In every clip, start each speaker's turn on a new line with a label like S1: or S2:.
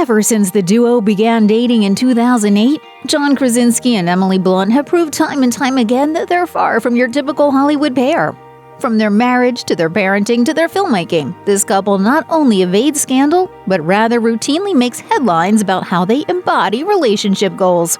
S1: Ever since the duo began dating in 2008, John Krasinski and Emily Blunt have proved time and time again that they're far from your typical Hollywood pair. From their marriage to their parenting to their filmmaking, this couple not only evades scandal, but rather routinely makes headlines about how they embody relationship goals.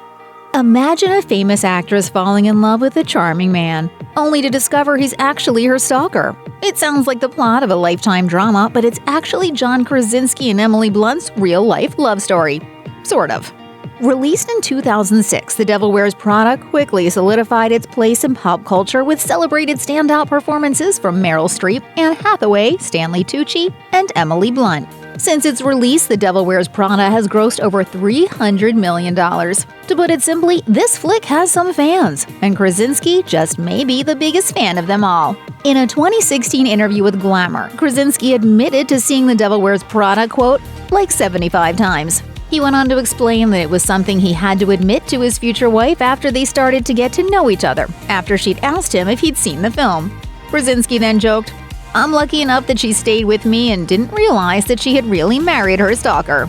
S1: Imagine a famous actress falling in love with a charming man, only to discover he's actually her stalker. It sounds like the plot of a Lifetime drama, but it's actually John Krasinski and Emily Blunt's real-life love story. Sort of. Released in 2006, The Devil Wears Prada quickly solidified its place in pop culture with celebrated standout performances from Meryl Streep, Anne Hathaway, Stanley Tucci, and Emily Blunt. Since its release, The Devil Wears Prada has grossed over $300 million. To put it simply, this flick has some fans, and Krasinski just may be the biggest fan of them all. In a 2016 interview with Glamour, Krasinski admitted to seeing The Devil Wears Prada, quote, like 75 times. He went on to explain that it was something he had to admit to his future wife after they started to get to know each other, after she'd asked him if he'd seen the film. Krasinski then joked, "I'm lucky enough that she stayed with me and didn't realize that she had really married her stalker."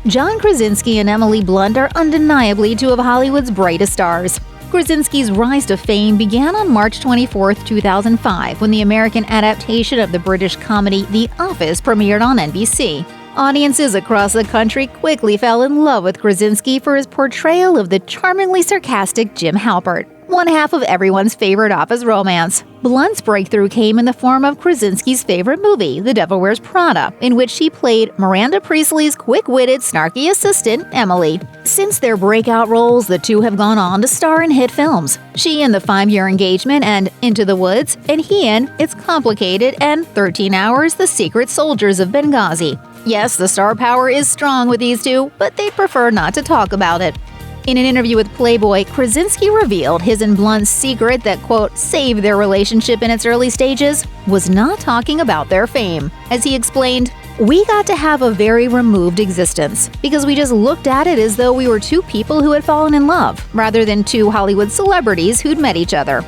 S1: John Krasinski and Emily Blunt are undeniably two of Hollywood's brightest stars. Krasinski's rise to fame began on March 24, 2005, when the American adaptation of the British comedy The Office premiered on NBC. Audiences across the country quickly fell in love with Krasinski for his portrayal of the charmingly sarcastic Jim Halpert, one half of everyone's favorite office romance. Blunt's breakthrough came in the form of Krasinski's favorite movie, The Devil Wears Prada, in which she played Miranda Priestley's quick-witted, snarky assistant, Emily. Since their breakout roles, the two have gone on to star in hit films. She in The 5-Year Engagement and Into the Woods, and he in It's Complicated and 13 Hours, The Secret Soldiers of Benghazi. Yes, the star power is strong with these two, but they'd prefer not to talk about it. In an interview with Playboy, Krasinski revealed his and Blunt's secret that, quote, saved their relationship in its early stages was not talking about their fame. As he explained, "We got to have a very removed existence because we just looked at it as though we were two people who had fallen in love, rather than two Hollywood celebrities who'd met each other."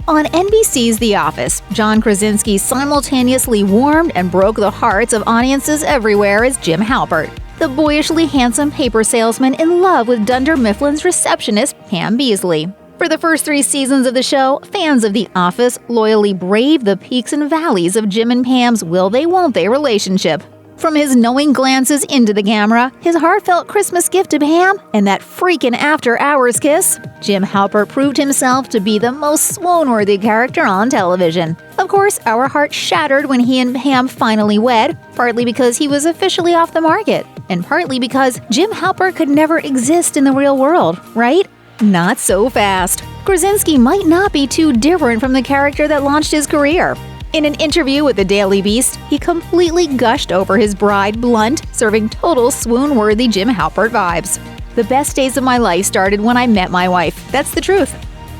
S1: On NBC's The Office, John Krasinski simultaneously warmed and broke the hearts of audiences everywhere as Jim Halpert, the boyishly handsome paper salesman in love with Dunder Mifflin's receptionist, Pam Beesly. For the first 3 seasons of the show, fans of The Office loyally braved the peaks and valleys of Jim and Pam's will-they-won't-they relationship. From his knowing glances into the camera, his heartfelt Christmas gift to Pam, and that freakin' after-hours kiss, Jim Halpert proved himself to be the most swoon-worthy character on television. Of course, our hearts shattered when he and Pam finally wed, partly because he was officially off the market, and partly because Jim Halpert could never exist in the real world, right? Not so fast. Krasinski might not be too different from the character that launched his career. In an interview with the Daily Beast, he completely gushed over his bride, Blunt, serving total swoon-worthy Jim Halpert vibes. "The best days of my life started when I met my wife. That's the truth.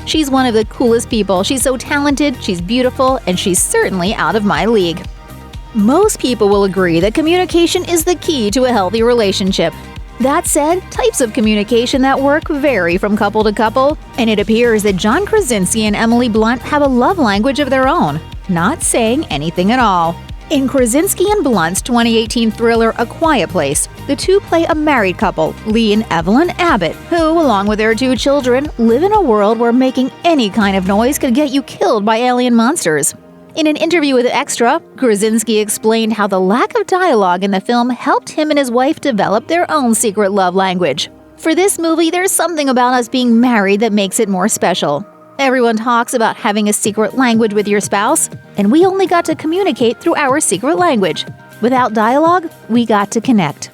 S1: She's one of the coolest people. She's so talented, she's beautiful, and she's certainly out of my league." Most people will agree that communication is the key to a healthy relationship. That said, types of communication that work vary from couple to couple, and it appears that John Krasinski and Emily Blunt have a love language of their own: not saying anything at all. In Krasinski and Blunt's 2018 thriller A Quiet Place, the two play a married couple, Lee and Evelyn Abbott, who, along with their 2 children, live in a world where making any kind of noise could get you killed by alien monsters. In an interview with Extra, Krasinski explained how the lack of dialogue in the film helped him and his wife develop their own secret love language. "For this movie, there's something about us being married that makes it more special. Everyone talks about having a secret language with your spouse, and we only got to communicate through our secret language. Without dialogue, we got to connect."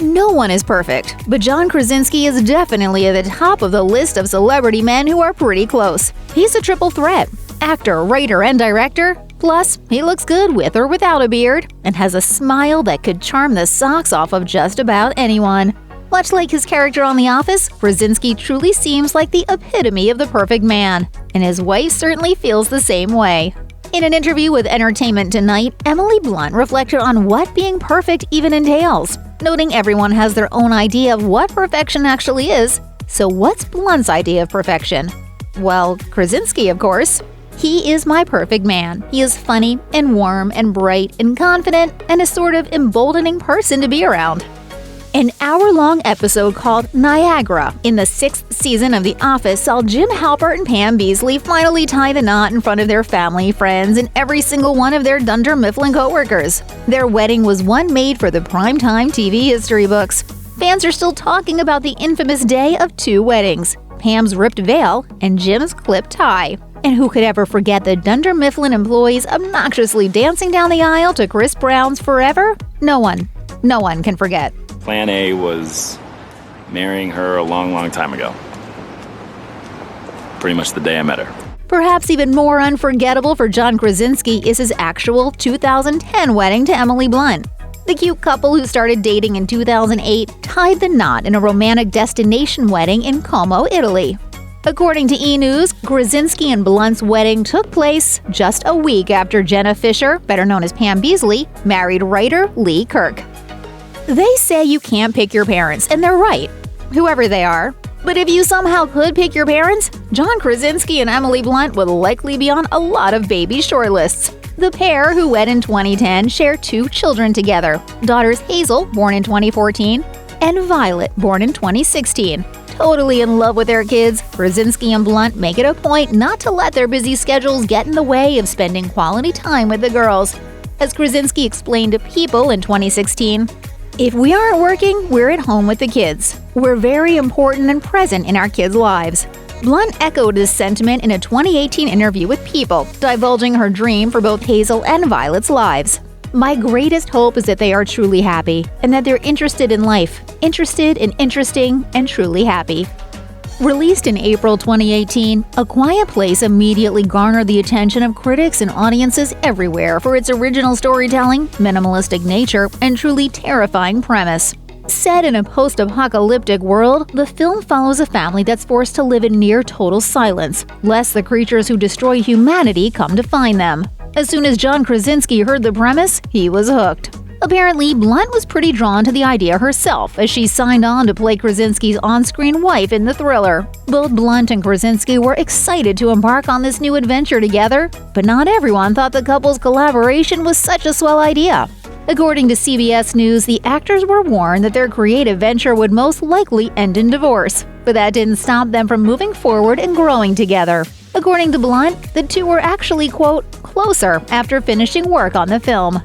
S1: No one is perfect, but John Krasinski is definitely at the top of the list of celebrity men who are pretty close. He's a triple threat: actor, writer, and director. Plus, he looks good with or without a beard, and has a smile that could charm the socks off of just about anyone. Much like his character on The Office, Krasinski truly seems like the epitome of the perfect man, and his wife certainly feels the same way. In an interview with Entertainment Tonight, Emily Blunt reflected on what being perfect even entails, noting everyone has their own idea of what perfection actually is. So what's Blunt's idea of perfection? Well, Krasinski, of course. "He is my perfect man. He is funny and warm and bright and confident and a sort of emboldening person to be around." An hour-long episode called Niagara in the 6th season of The Office saw Jim Halpert and Pam Beesly finally tie the knot in front of their family, friends, and every single one of their Dunder Mifflin coworkers. Their wedding was one made for the primetime TV history books. Fans are still talking about the infamous day of two weddings, Pam's ripped veil and Jim's clipped tie. And who could ever forget the Dunder Mifflin employees obnoxiously dancing down the aisle to Chris Brown's Forever? No one can forget.
S2: Plan A was marrying her a long, long time ago. Pretty much the day I met her.
S1: Perhaps even more unforgettable for John Krasinski is his actual 2010 wedding to Emily Blunt. The cute couple who started dating in 2008 tied the knot in a romantic destination wedding in Como, Italy. According to E! News, Krasinski and Blunt's wedding took place just a week after Jenna Fischer, better known as Pam Beesly, married writer Lee Kirk. They say you can't pick your parents, and they're right, whoever they are. But if you somehow could pick your parents, John Krasinski and Emily Blunt would likely be on a lot of baby shortlists. The pair, who wed in 2010, share two children together, daughters Hazel, born in 2014, and Violet, born in 2016. Totally in love with their kids, Krasinski and Blunt make it a point not to let their busy schedules get in the way of spending quality time with the girls. As Krasinski explained to People in 2016, "If we aren't working, we're at home with the kids. We're very important and present in our kids' lives." Blunt echoed this sentiment in a 2018 interview with People, divulging her dream for both Hazel and Violet's lives. "My greatest hope is that they are truly happy, and that they're interested in life, interested in interesting, and truly happy." Released in April 2018, A Quiet Place immediately garnered the attention of critics and audiences everywhere for its original storytelling, minimalistic nature, and truly terrifying premise. Set in a post-apocalyptic world, the film follows a family that's forced to live in near total silence, lest the creatures who destroy humanity come to find them. As soon as John Krasinski heard the premise, he was hooked. Apparently, Blunt was pretty drawn to the idea herself as she signed on to play Krasinski's on-screen wife in the thriller. Both Blunt and Krasinski were excited to embark on this new adventure together, but not everyone thought the couple's collaboration was such a swell idea. According to CBS News, the actors were warned that their creative venture would most likely end in divorce, but that didn't stop them from moving forward and growing together. According to Blunt, the two were actually, quote, closer after finishing work on the film.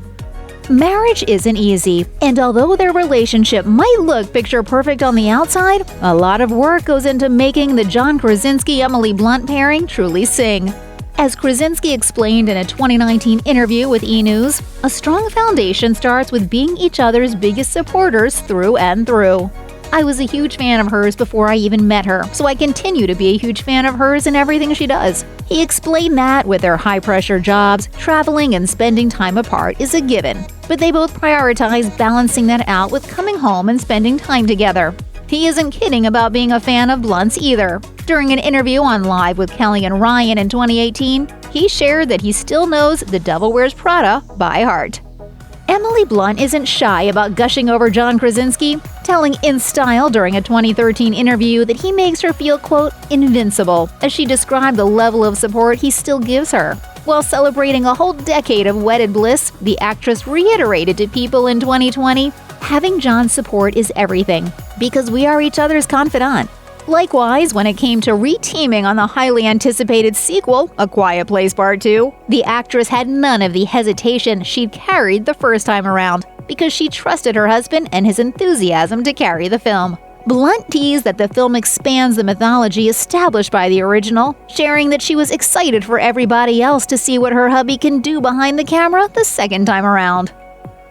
S1: Marriage isn't easy, and although their relationship might look picture-perfect on the outside, a lot of work goes into making the John Krasinski-Emily Blunt pairing truly sing. As Krasinski explained in a 2019 interview with E! News, a strong foundation starts with being each other's biggest supporters through and through. "I was a huge fan of hers before I even met her, so I continue to be a huge fan of hers in everything she does." He explained that with their high-pressure jobs, traveling and spending time apart is a given, but they both prioritize balancing that out with coming home and spending time together. He isn't kidding about being a fan of Blunt's either. During an interview on Live with Kelly and Ryan in 2018, he shared that he still knows The Devil Wears Prada by heart. Emily Blunt isn't shy about gushing over John Krasinski, telling InStyle during a 2013 interview that he makes her feel, quote, invincible, as she described the level of support he still gives her. While celebrating a whole decade of wedded bliss, the actress reiterated to People in 2020, "Having John's support is everything, because we are each other's confidant." Likewise, when it came to re-teaming on the highly anticipated sequel, A Quiet Place Part 2, the actress had none of the hesitation she'd carried the first time around, because she trusted her husband and his enthusiasm to carry the film. Blunt teased that the film expands the mythology established by the original, sharing that she was excited for everybody else to see what her hubby can do behind the camera the second time around.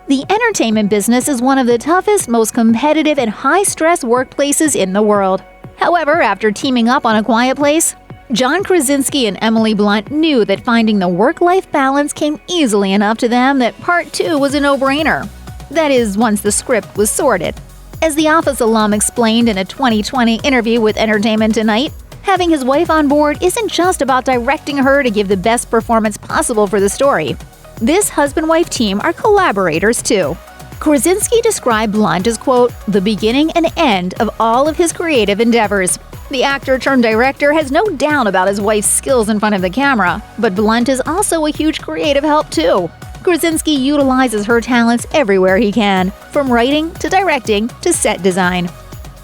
S1: The entertainment business is one of the toughest, most competitive, and high-stress workplaces in the world. However, after teaming up on A Quiet Place, John Krasinski and Emily Blunt knew that finding the work-life balance came easily enough to them that Part 2 was a no-brainer. That is, once the script was sorted. As The Office alum explained in a 2020 interview with Entertainment Tonight, having his wife on board isn't just about directing her to give the best performance possible for the story. This husband-wife team are collaborators too. Krasinski described Blunt as, quote, the beginning and end of all of his creative endeavors. The actor-turned-director has no doubt about his wife's skills in front of the camera, but Blunt is also a huge creative help too. Krasinski utilizes her talents everywhere he can, from writing to directing to set design.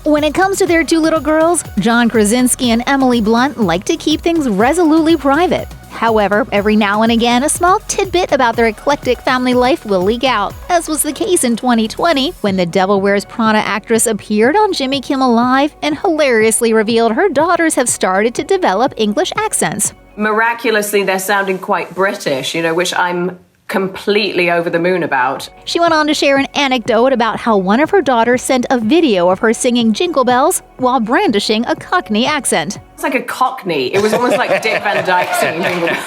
S1: When it comes to their two little girls, John Krasinski and Emily Blunt like to keep things resolutely private. However, every now and again, a small tidbit about their eclectic family life will leak out, as was the case in 2020 when the Devil Wears Prada actress appeared on Jimmy Kimmel Live and hilariously revealed her daughters have started to develop English accents.
S3: Miraculously, they're sounding quite British, which I'm completely over the moon about.
S1: She went on to share an anecdote about how one of her daughters sent a video of her singing Jingle Bells while brandishing a Cockney accent.
S3: It's like a Cockney. It was almost like Dick Van Dyke singing Jingle Bells.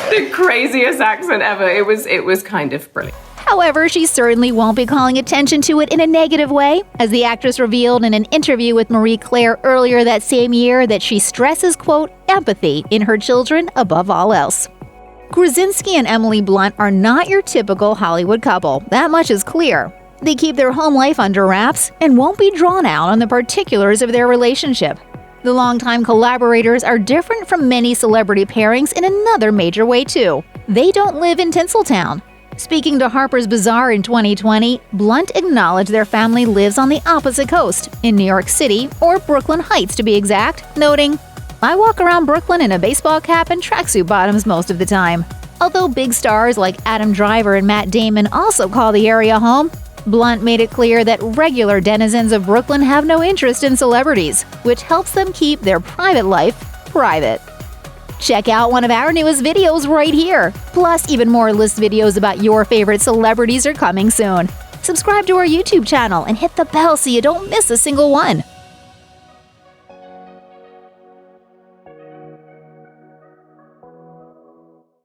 S3: The craziest accent ever. It was kind of brilliant.
S1: However, she certainly won't be calling attention to it in a negative way, as the actress revealed in an interview with Marie Claire earlier that same year that she stresses, quote, empathy in her children above all else. Krasinski and Emily Blunt are not your typical Hollywood couple, that much is clear. They keep their home life under wraps and won't be drawn out on the particulars of their relationship. The longtime collaborators are different from many celebrity pairings in another major way too. They don't live in Tinseltown. Speaking to Harper's Bazaar in 2020, Blunt acknowledged their family lives on the opposite coast, in New York City, or Brooklyn Heights to be exact, noting, "I walk around Brooklyn in a baseball cap and tracksuit bottoms most of the time." Although big stars like Adam Driver and Matt Damon also call the area home, Blunt made it clear that regular denizens of Brooklyn have no interest in celebrities, which helps them keep their private life private. Check out one of our newest videos right here. Plus, even more list videos about your favorite celebrities are coming soon. Subscribe to our YouTube channel and hit the bell so you don't miss a single one.